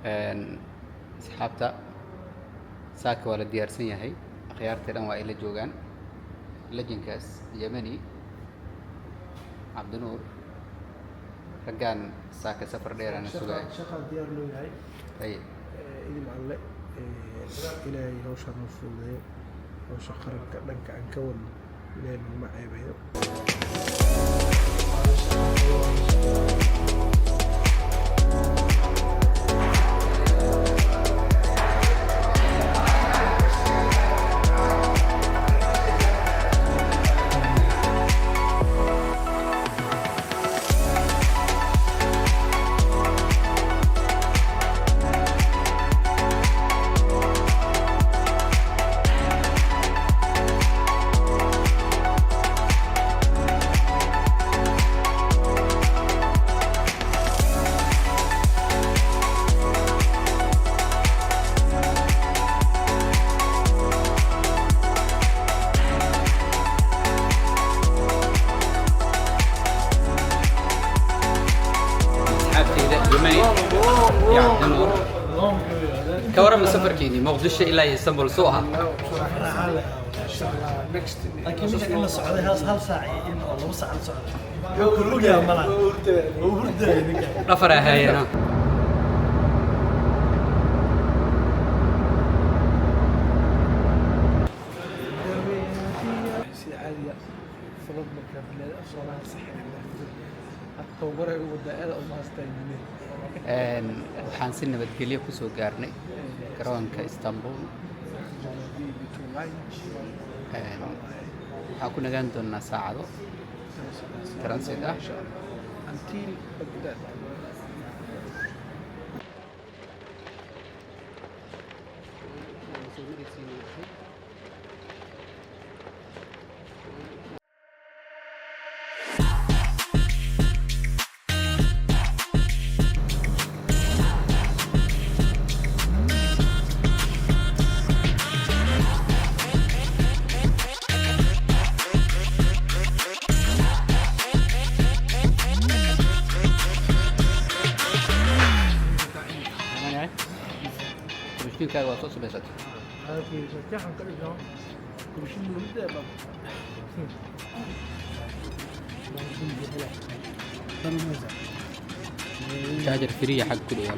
asxaabta saaka waa la diyaarsan yahay akhyaartii dhan waa ay la joogaan lajinkaas yamani cabdinuur raggaan saaka safar dheerana sugay shaqa diyaar loo yahay ay idin alle ilaahay hawshaan noo fududeeyo hawsha qaranka dhanka aan ka wadno ilaahay naguma ceebayo يا عبدالنور كورم سفر كيني مقدشة إلى اسطنبول سوها لكن مش كنا السعودية هل ساعة والله بس على السعودية كله يا ملا ورد رفرة هاي أنا عادية فلوق مكان في الأصوات صحيح التوبرة والدائرة وما استيمني waxaan si nabadgelyo ku soo gaarnay garoonka Istanbul waxaan ku nagaan doonaa saacado transit ah until Baghdad كاي واسو سبيسات هذه شكاحة كده كل شيء موجود بقى تاجر فري حق كل يوم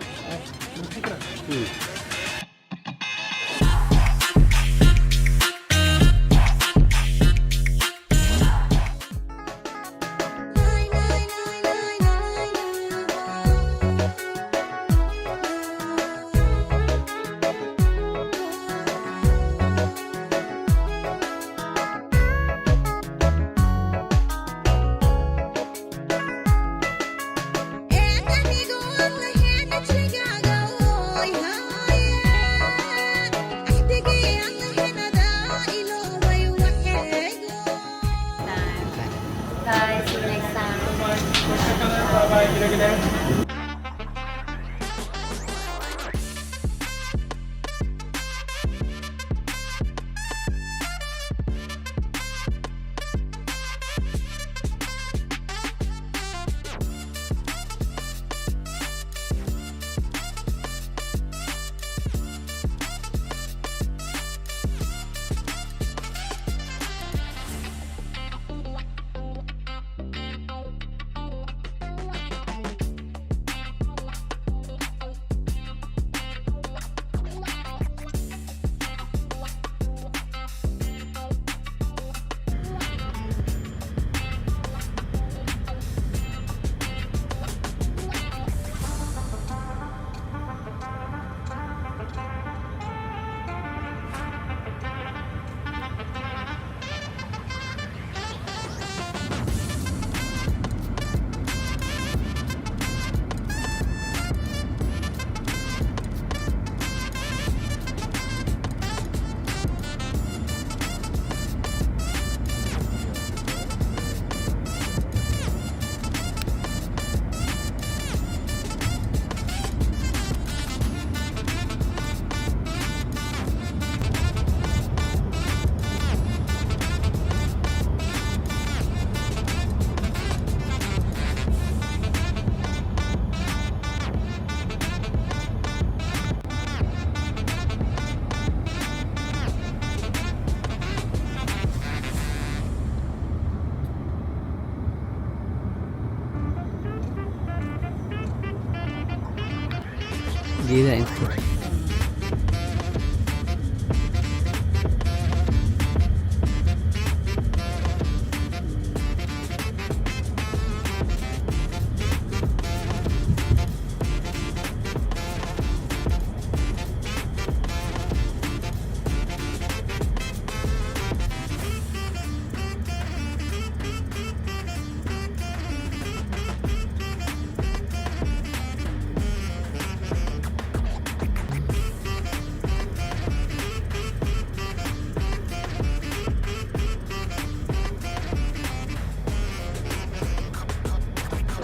geedaha inta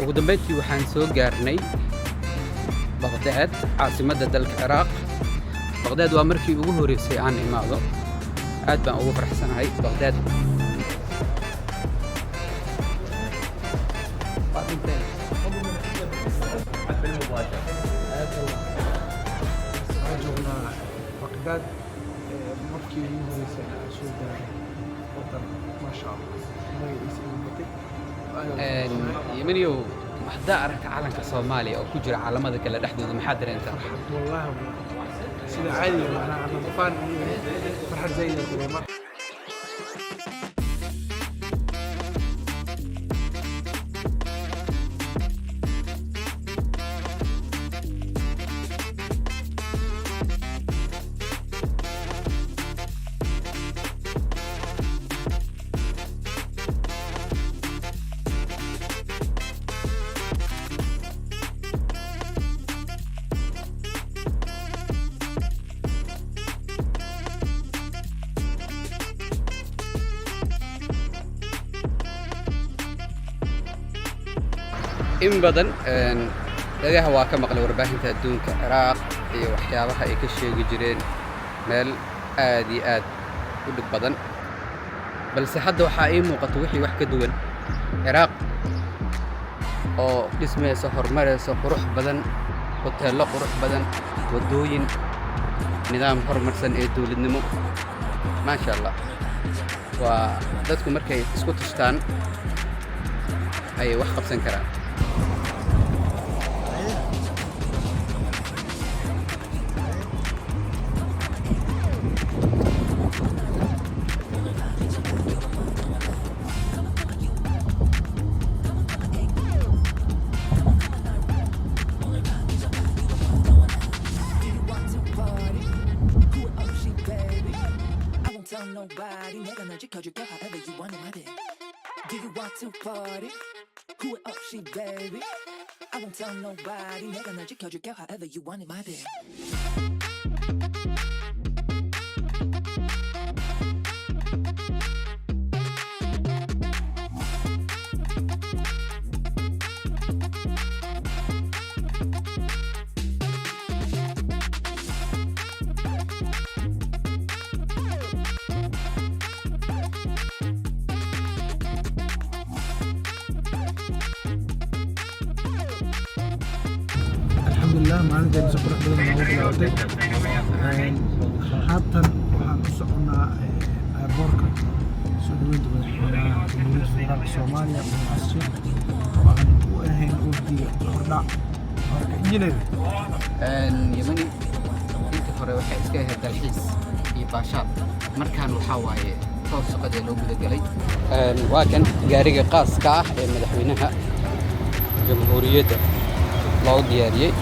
ugu dambeyntii waxaan soo gaarnay Baghdad caasimadda dalka Ciraaq. Baghdad waa markii ugu horeysay aan imaado, aad baan ugu faraxsanahay Baghdad. بغداد markii ugu horeysay aan soo gaaray wadan ma sha Allah يمنيو maxdaa aragta calanka Soomaaliya oo ku jira caalamada kala dhexdooda maxaa dareenta والله sida caadi ah ana faan farxad zayd ah in badan dagaha waa ka maqlay warbaahinta adduunka Ciraaq iyo waxyaabaha ay ka sheegi jireen meel aad iyo aad u dhib badan, balse hadda waxaa ii muuqato wixii wax ka duwan. Ciraaq oo dhismayso, horumarayso, qurux badan, hoteello qurux badan, wadooyin, nidaam horumarsan ee dawladnimo. maasha Allah, waa dadku markay isku tashtaan ay wax qabsan karaan. Nobody make energy cause you go however you want in my bed. Do you want to party? Who it up, she baby? I won't tell nobody make energy cause you go however you want in my bed. alxamdulillah maalinteena si qurux badan noogu bilowday haatan waxaan u soconaa airportka soo dhaweynta madaxweynaha jamhuuriyadda federaalka Soomaaliya munaasir oo aan u ahayn wafdiga hordhac marka injineer yamani inta hore waxay iska ahayd dalxiis iyo baashaad, markaan waxaa waaye toos shaqadii loo gudagalay. waa kan gaariga qaaska ah ee madaxweynaha jamhuuriyadda loo diyaariyey.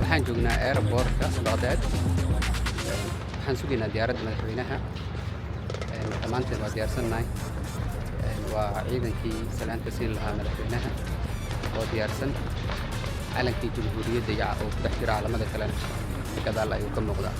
waxaan joognaa airportka Baghdad, waxaan sugaynaa diyaaradda madaxweynaha. dhammaanteen waa diyaarsanahay, waa ciidankii salaanta siin lahaa madaxweynaha oo diyaarsan. calankii jamhuuriyadda oo ku dhex jira caalamada kalena gadaal ayuu ka muuqdaa.